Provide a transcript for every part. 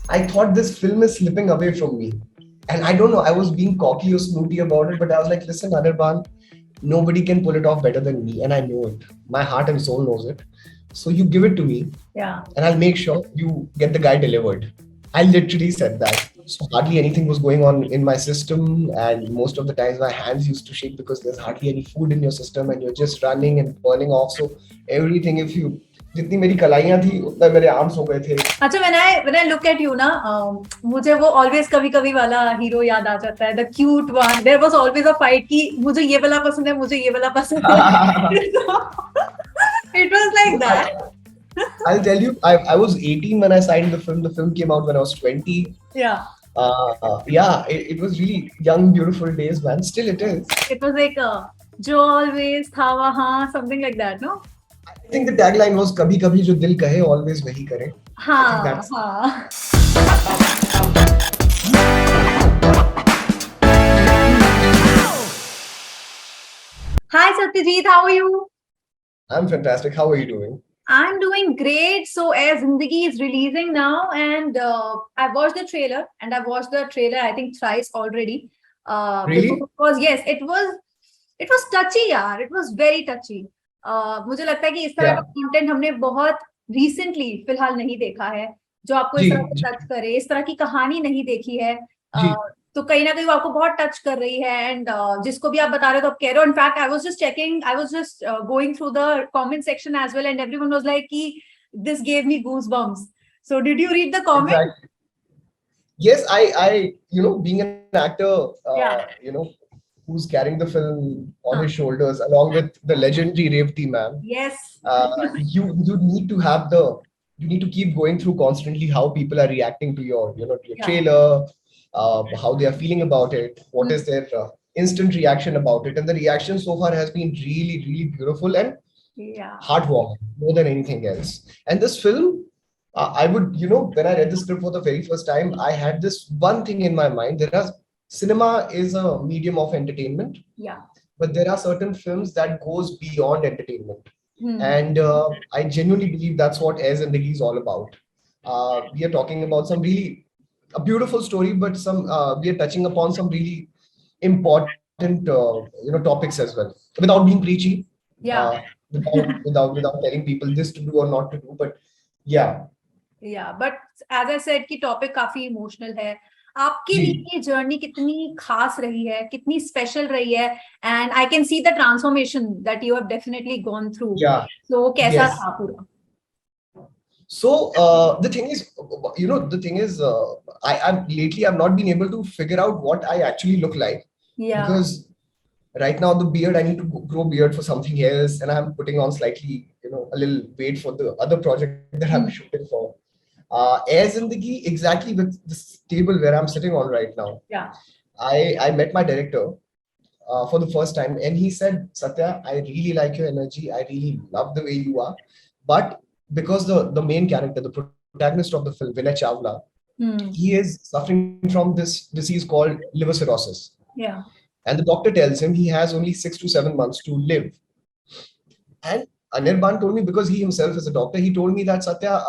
I thought this film is slipping away from me. And I don't know, I was being cocky or snooty about it, but I was like, listen, Anirban, nobody can pull it off better than me. And I know it. My heart and soul knows it. So you give it to me Yeah. and I'll make sure you get the guy delivered. I literally said that. So hardly anything was going on in my system, and most of the times my hands used to shake because there's hardly any food in your system and you're just running and burning off. So everything, if you जितनी मेरी कलाइयां थी उतना मेरे arms हो गए थे. अच्छा, when I look at you ना, मुझे वो always कभी कभी वाला हीरो याद आ जाता है, the cute one. There was always a fight कि मुझे ये वाला पसंद है, मुझे ये वाला पसंद है. It was like that. I'll tell you, I was 18 when I signed the film. The film came out when I was 20. Yeah. Yeah, it was really young, beautiful days, man. Still it is. It was like जो always था वहाँ, something like that, no? I think the tagline was कभी कभी जो दिल कहे always वही करे. हाँ, हाँ. Hi Satyajeet, how are you? I'm fantastic. How are you doing? I'm doing great. So, AyeZindagi is releasing now, and I watched the trailer, and I watched the trailer I think thrice already. Really? Because yes, it was touchy, yaar. It was very touchy. मुझे लगता है कि इस तरह का content हमने बहुत recently फिलहाल नहीं देखा है, जो आपको इस तरह से टच करे, इस तरह की कहानी नहीं देखी है. तो कहीं ना कहीं वो आपको बहुत टच कर रही है. एंड जिसको भी आप बता रहे हो तो आप कह रहे हो. In fact I was just going through the comment section as well, and everyone was like कि this gave me goosebumps. So did you read the comment? Yes, being an actor, who's carrying the film on his shoulders along with the legendary Revathy, man. Yes. You need to have you need to keep going through constantly how people are reacting to your trailer, how they are feeling about it, what is their instant reaction about it, and the reaction so far has been really, really beautiful and heartwarming more than anything else. And this film, I would, when I read the script for the very first time, I had this one thing in my mind. Cinema is a medium of entertainment. Yeah. But there are certain films that goes beyond entertainment. And I genuinely believe that's what AyeZindagi is all about. We are talking about a beautiful story, but we are touching upon some really important, topics as well, without being preachy. Yeah. Without telling people this to do or not to do, but yeah. Yeah, but as I said कि topic काफी emotional है. आपके लिए ये journey कितनी खास रही है, कितनी स्पेशल रही है? And I can see the transformation that you have definitely gone through. So कैसा था पूरा? So the thing is, I've not been able to figure out what I actually look like. Yeah. Because right now the beard, I need to grow beard for something else, and I'm putting on slightly, a little weight for the other project that I'm shooting for. AyeZindagi, exactly with this table where I'm sitting on right now. Yeah. I met my director for the first time, and he said, Satya, I really like your energy. I really love the way you are. But because the main character, the protagonist of the film, Vinay Chawla, he is suffering from this disease called liver cirrhosis. Yeah. And the doctor tells him he has only 6 to 7 months to live. And Anirban told me, because he himself is a doctor, he told me that, Satya,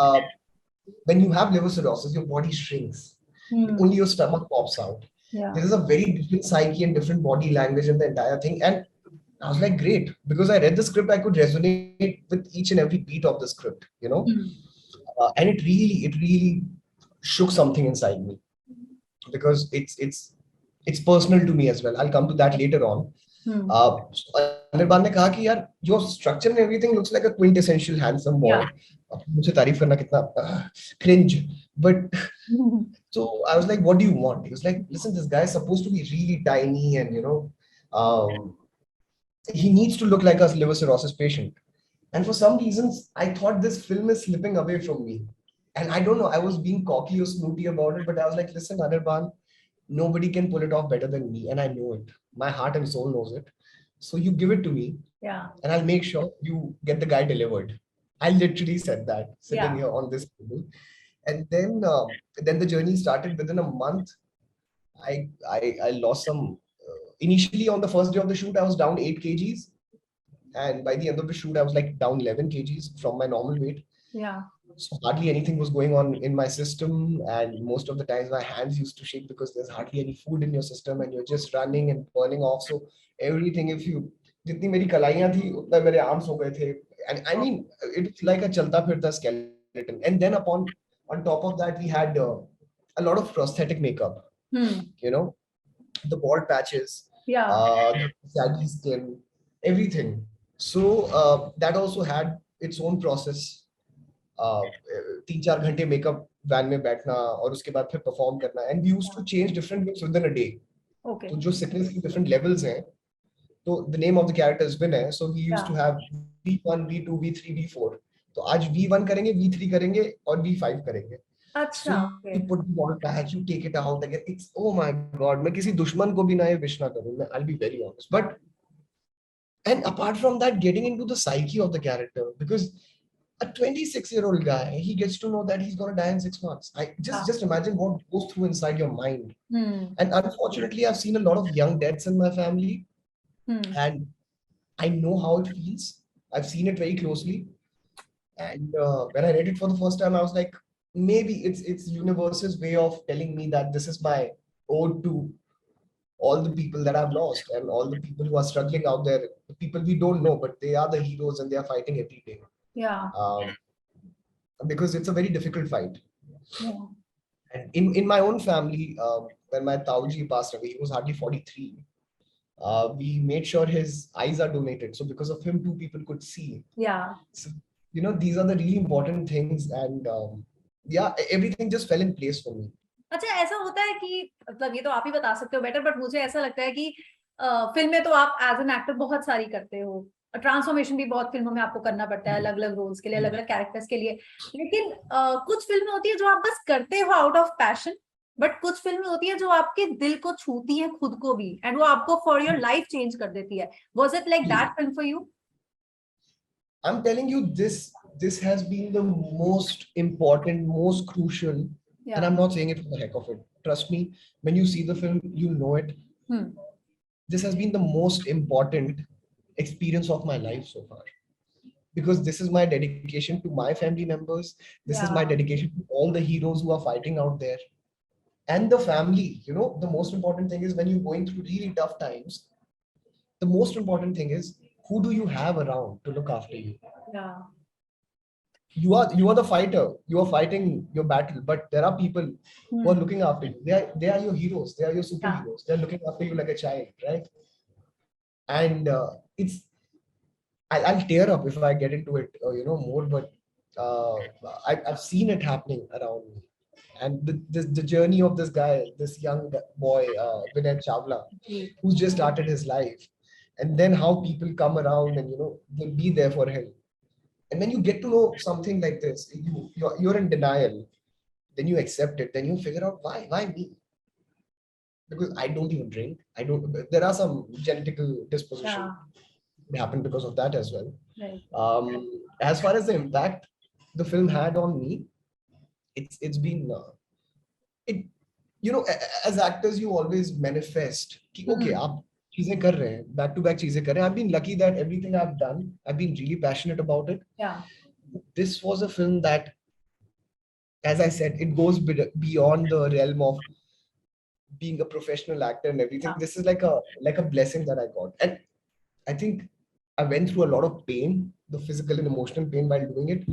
when you have liver cirrhosis, your body shrinks. Only your stomach pops out. Yeah. There is a very different psyche and different body language in the entire thing. And I was like, great. Because I read the script, I could resonate with each and every beat of the script, and it really shook something inside me. Because it's personal to me as well. I'll come to that later on. Anirban ने कहा कि यार your structure and everything looks like a quintessential handsome boy. मुझे तारीफ करना कितना cringe, but so I was like, what do you want? He was like, listen, this guy is supposed to be really tiny, and he needs to look like a liver cirrhosis patient. And for some reasons, I thought this film is slipping away from me. And I don't know, I was being cocky or snooty about it, but I was like, listen, Anirban, nobody can pull it off better than me, and I know it. My heart and soul knows it. So you give it to me, and I'll make sure you get the guy delivered. I literally said that sitting here on this table. And then the journey started. Within a month, I lost some. Initially, on the first day of the shoot, I was down 8 kgs, and by the end of the shoot, I was like down 11 kgs from my normal weight. Yeah. So hardly anything was going on in my system, and most of the times my hands used to shake because there's hardly any food in your system, and you're just running and burning off. So everything, if you, जितनी मेरी कलाइयाँ थी, उतना मेरे arms हो गए थे, and I mean, it's like a चलता फिरता skeleton. And then on top of that, we had a lot of prosthetic makeup. You know, the bald patches, the saggy skin, everything. So that also had its own process. 3-4 घंटे makeup van में बैठना और उसके बाद फिर perform करना, and we used to change different looks within a day. तो जो सिकनेस की डिफरेंट लेवल्स हैं, तो the name of the character is Vin है, so we used to have V1 V2 V3 V4. तो आज V1 करेंगे, V3 करेंगे और V5 करेंगे. अच्छा, you put the ball patch, you take it out again. It's, oh my god, मैं किसी दुश्मन को भी ना ये विश ना करूं, मैं, I'll be very honest. But and apart from that, getting into the psyche of the character, because a 26-year-old guy, he gets to know that he's going to die in 6 months. I just imagine what goes through inside your mind. And unfortunately, I've seen a lot of young deaths in my family, and I know how it feels. I've seen it very closely. And when I read it for the first time, I was like, maybe it's universe's way of telling me that this is my ode to all the people that I've lost and all the people who are struggling out there, the people we don't know, but they are the heroes and they are fighting every day. Because it's a very difficult fight. And in my own family, when my Tauji passed away, he was hardly 43. We made sure his eyes are donated, so because of him, 2 people could see. So, you know, these are the really important things, and everything just fell in place for me. अच्छा, ऐसा होता है कि मतलब ये तो आप ही बता सकते हो बेटर, बट मुझे ऐसा लगता है कि फिल्म में तो आप एज एन एक्टर बहुत सारी करते हो, ट्रांसफॉर्मेशन भी बहुत फिल्मों में आपको करना पड़ता है, अलग अलग रोल्स के लिए, अलग अलग कैरेक्टर्स के लिए. लेकिन कुछ फिल्में होती है जो आप बस करते हो आउट ऑफ पैशन, बट कुछ फिल्में होती है जो आपके दिल को छूती है, खुद को भी, एंड वो आपको फॉर योर लाइफ चेंज कर देती है. Was it like that film for you? I'm telling you, this has been the most important, most crucial, and I'm not saying it for the heck of it. Trust me, when you see the film, you'll know it. This has been the most important experience of my life so far, because this is my dedication to my family members. This is my dedication to all the heroes who are fighting out there, and the family. You know, the most important thing is when you're going through really tough times, the most important thing is, who do you have around to look after you? You are the fighter. You are fighting your battle, but there are people who are looking after you. They are your heroes. They are your superheroes. They're looking after you like a child, right? And I'll tear up if I get into it, more. But I've seen it happening around me, and the journey of this guy, this young boy, Vinay Chawla, who's just started his life. And then how people come around and, they'll be there for him. And when you get to know something like this, you're in denial. Then you accept it. Then you figure out why me? Because I don't even drink. There are some genetical disposition that happen because of that as well. Right. As far as the impact the film had on me, it's been as actors you always manifest. Okay, चीजें कर रहे हैं, back to back चीजें कर रहे हैं. I've been lucky that everything I've done, I've been really passionate about it. This was a film that, as I said, it goes beyond the realm of being a professional actor and everything. This is like a blessing that I got, and I think I went through a lot of pain, the physical and emotional pain while doing it,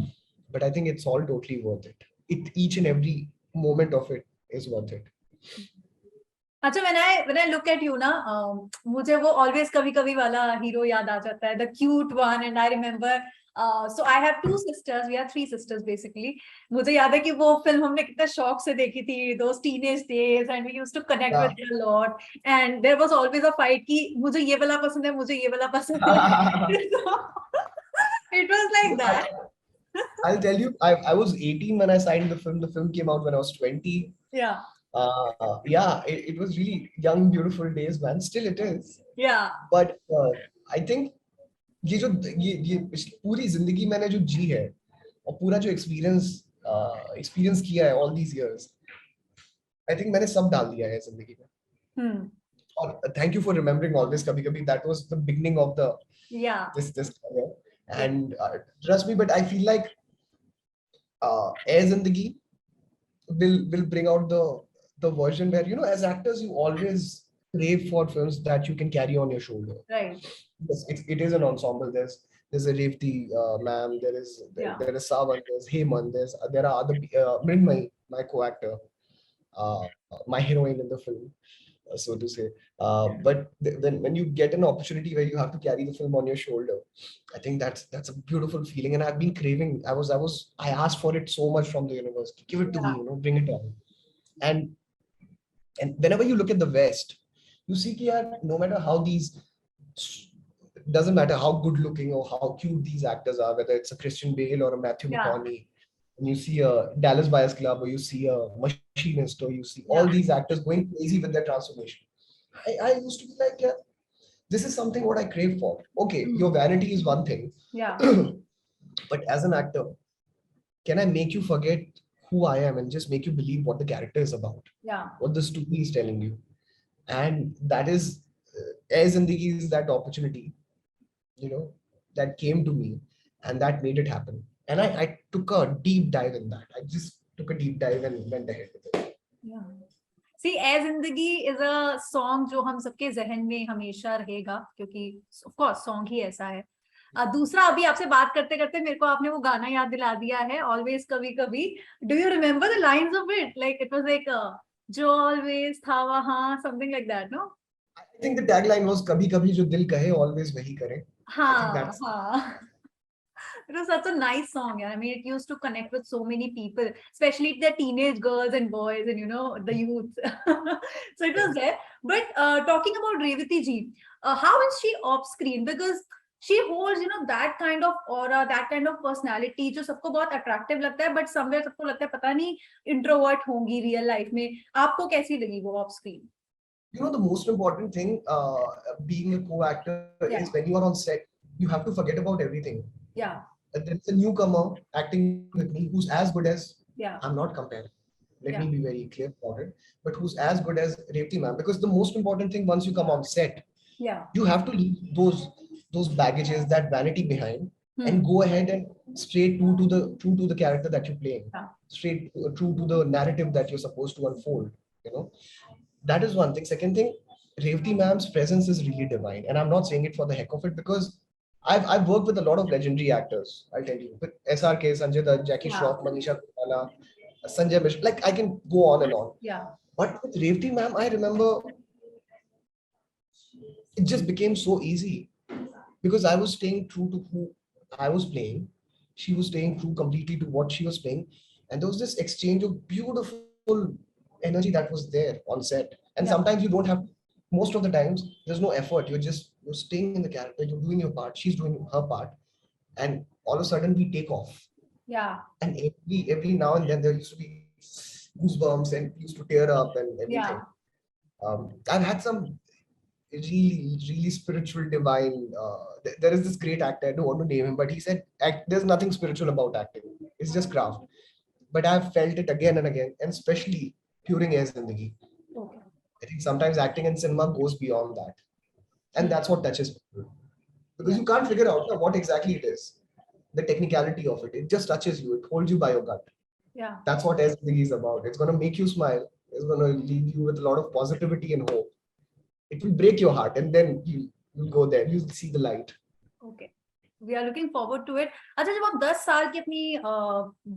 but I think it's all totally worth it. Each and every moment of it is worth it. अच्छा, when I look at you ना, मुझे वो always कभी कभी वाला hero याद आ जाता है, the cute one. And I remember, so I have 2 sisters, we are 3 sisters basically. मुझे याद है कि वो फिल्म हमने कितने शौक से देखी थी, those teenage days, and we used to connect with it a lot. And there was always a fight कि मुझे ये वाला पसंद है, मुझे ये वाला पसंद है. It was like that. I'll tell you, I was 18 when I signed the film. The film came out when I was 20. It was really young, beautiful days, man. Still it is. But I think ये पूरी जिंदगी मैंने जो जी है और पूरा जो experience किया है all these years, I think मैंने सब डाल दिया है जिंदगी में. और thank you for remembering all this. कभी-कभी that was the beginning of this career. And trust me, but I feel like AyeZindagi will bring out the version where, you know, as actors you always crave for films that you can carry on your shoulder. Right. Yes, it is an ensemble. There's a Revathy ma'am. There is Sawan. There's Heyman. There are other Mrinmayee, my co-actor, my heroine in the film, so to say. But when you get an opportunity where you have to carry the film on your shoulder, I think that's a beautiful feeling. And I've been craving. I asked for it so much from the universe. Give it to me, you know, bring it on. And whenever you look at the West, you see that no matter how these, doesn't matter how good looking or how cute these actors are, whether it's a Christian Bale or a Matthew McConaughey, and you see a Dallas Buyers Club, or you see a Machinist, or you see all these actors going crazy with their transformation. I used to be like, yeah, this is something what I crave for. Okay, your vanity is one thing. Yeah. But as an actor, can I make you forget who I am and just make you believe what the character is about? Yeah. What the story is telling you. And that is, AyeZindagi is that opportunity, you know, that came to me, and that made it happen. And I took a deep dive in that. I just took a deep dive and went ahead with it. Yeah. See, AyeZindagi is a song जो हम सबके जहन में हमेशा रहेगा, क्योंकि of course song ही ऐसा है. दूसरा, अभी आपसे बात करते करते मेरे को आपने वो गाना याद दिला दिया है, Always कभी कभी. Do you remember the lines of it? Like it was like जो always था वहाँ, something like that, no? I think the tagline was कभी कभी जो दिल कहे always वही करे. हाँ, हाँ. It was such a nice song. Yeah? I mean, it used to connect with so many people, especially the teenage girls and boys and, you know, the youth. So it was there. But talking about Revathy ji, how is she off screen? Because she holds, you know, that kind of aura, that kind of personality, जो सबको बहुत attractive लगता है, but somewhere सबको लगता है पता नहीं introvert होंगी real life में. आपको कैसी लगी वो off screen? You know, the most important thing, being a co-actor, is when you are on set, you have to forget about everything. Yeah. There's a newcomer acting with me who's as good as, yeah. I'm not comparing. Let me be very clear about it. But who's as good as Revathy ma'am? Because the most important thing, once you come on set, you have to leave those baggages, that vanity behind, and go ahead and straight true to the character that you're playing, straight true to the narrative that you're supposed to unfold. You know, that is one thing. Second thing, Revathy ma'am's presence is really divine, and I'm not saying it for the heck of it, because I've worked with a lot of legendary actors. I'll tell you, with SRK, Sanjay Dutt, Jackie Shroff, Manisha Koirala, Sanjay Mishra, like I can go on and on. Yeah. But with Revathy ma'am, I remember it just became so easy, because I was staying true to who I was playing. She was staying true completely to what she was playing, and there was this exchange of beautiful energy that was there on set. And sometimes you don't have. Most of the times, there's no effort. You're staying in the character. You're doing your part. She's doing her part, and all of a sudden we take off. Yeah. And every now and then there used to be goosebumps and used to tear up and everything. I've had some really spiritual, divine. There is this great actor. I don't want to name him, but he said, "There's nothing spiritual about acting. It's just craft." But I've felt it again and again, and especially during AyeZindagi. Okay. I think sometimes acting in cinema goes beyond that, and that's what touches people, because you can't figure out what exactly it is, the technicality of it. It just touches you. It holds you by your gut. Yeah. That's what AyeZindagi is about. It's going to make you smile. It's going to leave you with a lot of positivity and hope. It will break your heart, and then you'll go there. You'll see the light. Okay. We are looking forward to it. अच्छा, जब आप 10 साल की अपनी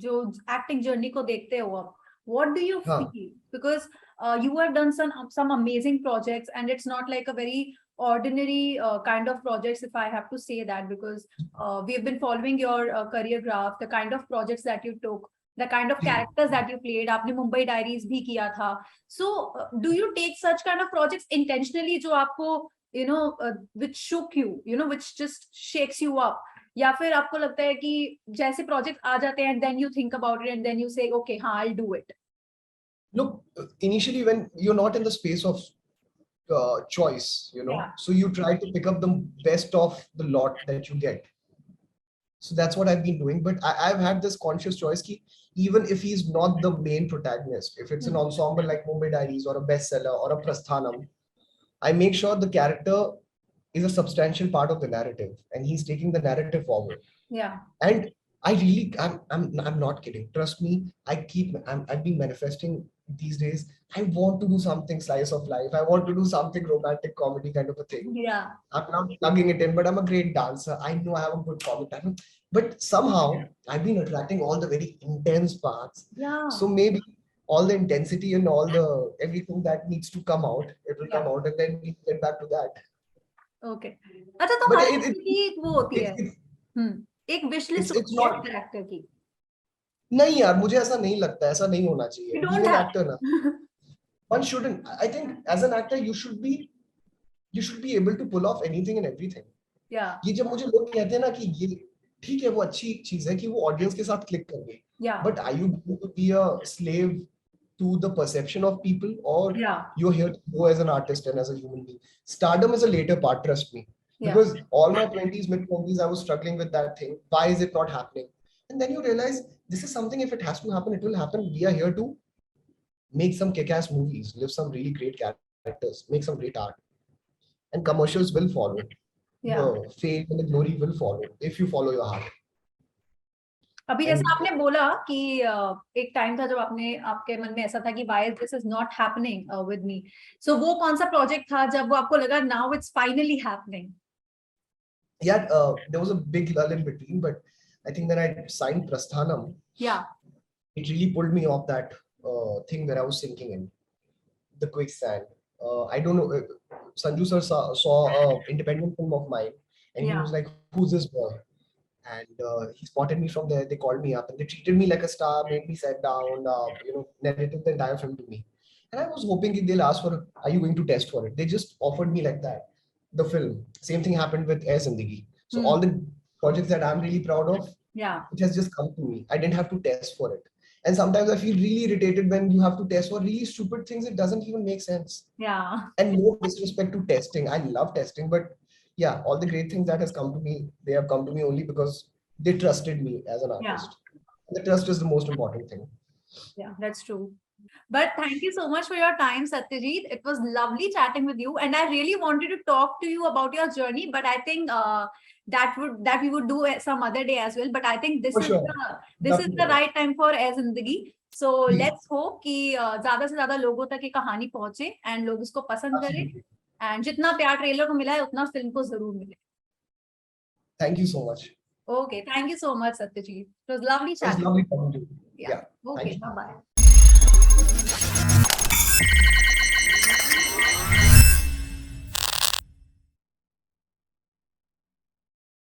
जो acting journey को देखते हो आप, what do you feel? Because you have done some amazing projects, and it's not like a very ordinary kind of projects, if I have to say that, because we have been following your career graph, the kind of projects that you took, the kind of characters that you played. आपने Mumbai Diaries भी किया था. So do you take such kind of projects intentionally, जो आपको, you know, which shook you, you know, which just shakes you up, या फिर आपको लगता है कि जैसे project आ जाते हैं and then you think about it and then you say, okay, हाँ, I'll do it? Look, initially when you're not in the space of choice, you know, so you try to pick up the best of the lot that you get. So that's what I've been doing. But I've had this conscious choice ki, even if he's not the main protagonist, if it's an ensemble like Mumbai Diaries or a bestseller or a Prasthanam, I make sure the character is a substantial part of the narrative and he's taking the narrative forward. Yeah. And I'm not kidding. Trust me. I've been manifesting these days. I want to do something slice of life. I want to do something romantic comedy kind of a thing. Yeah. I'm not plugging it in, but I'm a great dancer. I know I have a good comic talent, but somehow I've been attracting all the very intense parts. Yeah. So maybe all the intensity and all the everything that needs to come out, it will come out, and then we get back to that. Okay. अच्छा तो But हर किसी की एक वो होती है एक wish list it's होती है not कैरेक्टर की. नहीं यार, मुझे ऐसा नहीं लगता, ऐसा नहीं होना चाहिए. You Being don't an have. actor ना, one shouldn't. I think as an actor you should be able to pull off anything and everything. Yeah. ये जब मुझे लोग कहते हैं ना कि ये ठीक है, वो अच्छी चीज है कि वो ऑडियंस के साथ क्लिक कर गई. Yeah. But are you going to be a slave to the perception of people, or you're here to grow as an artist and as a human being? Stardom is a later part, trust me. Because all my 20s, mid-20s, I was struggling with that thing. Why is it not happening? And then you realize this is something, if it has to happen, it will happen. We are here to make some kick-ass movies, live some really great characters, make some great art. And commercials will follow. The fame and the glory will follow if you follow your heart. अभी जैसा आपने बोला कि एक time था जब आपके मन में ऐसा था कि why this is not happening with me. So वो कौन सा प्रोजेक्ट था जब वो आपको लगा now it's finally happening? Yeah, there was a big lull in between, but I think when I signed Prasthanam, it really pulled me off that thing where I was sinking in the quicksand. I don't know. Sanju sir saw an independent film of mine, and he was like, "Who's this boy?" And he spotted me from there. They called me up and they treated me like a star, made me sit down, narrated the entire film to me. And I was hoping they'll ask for, are you going to test for it? They just offered me like that, the film. Same thing happened with AyeZindagi. So all the projects that I'm really proud of, it has just come to me. I didn't have to test for it. And sometimes I feel really irritated when you have to test for really stupid things. It doesn't even make sense. And no disrespect to testing. I love testing, but yeah, all the great things that has come to me, they have come to me only because they trusted me as an artist. The trust is the most important thing. Yeah, that's true. But thank you so much for your time, Satyajeet. It was lovely chatting with you, and I really wanted to talk to you about your journey, but I think that we would do some other day as well. But I think this is the right time for AyeZindagi. So let's hope कि ज़्यादा से ज़्यादा लोगों तक ये कहानी पहुंचे and लोग इसको पसंद करें. And जितना प्यार ट्रेलर को मिला है उतना फिल्म को जरूर मिले. Thank you so much. Okay, thank you so much, Satyajeet. It was lovely chatting. It was lovely talking to you. Yeah. Okay, bye bye.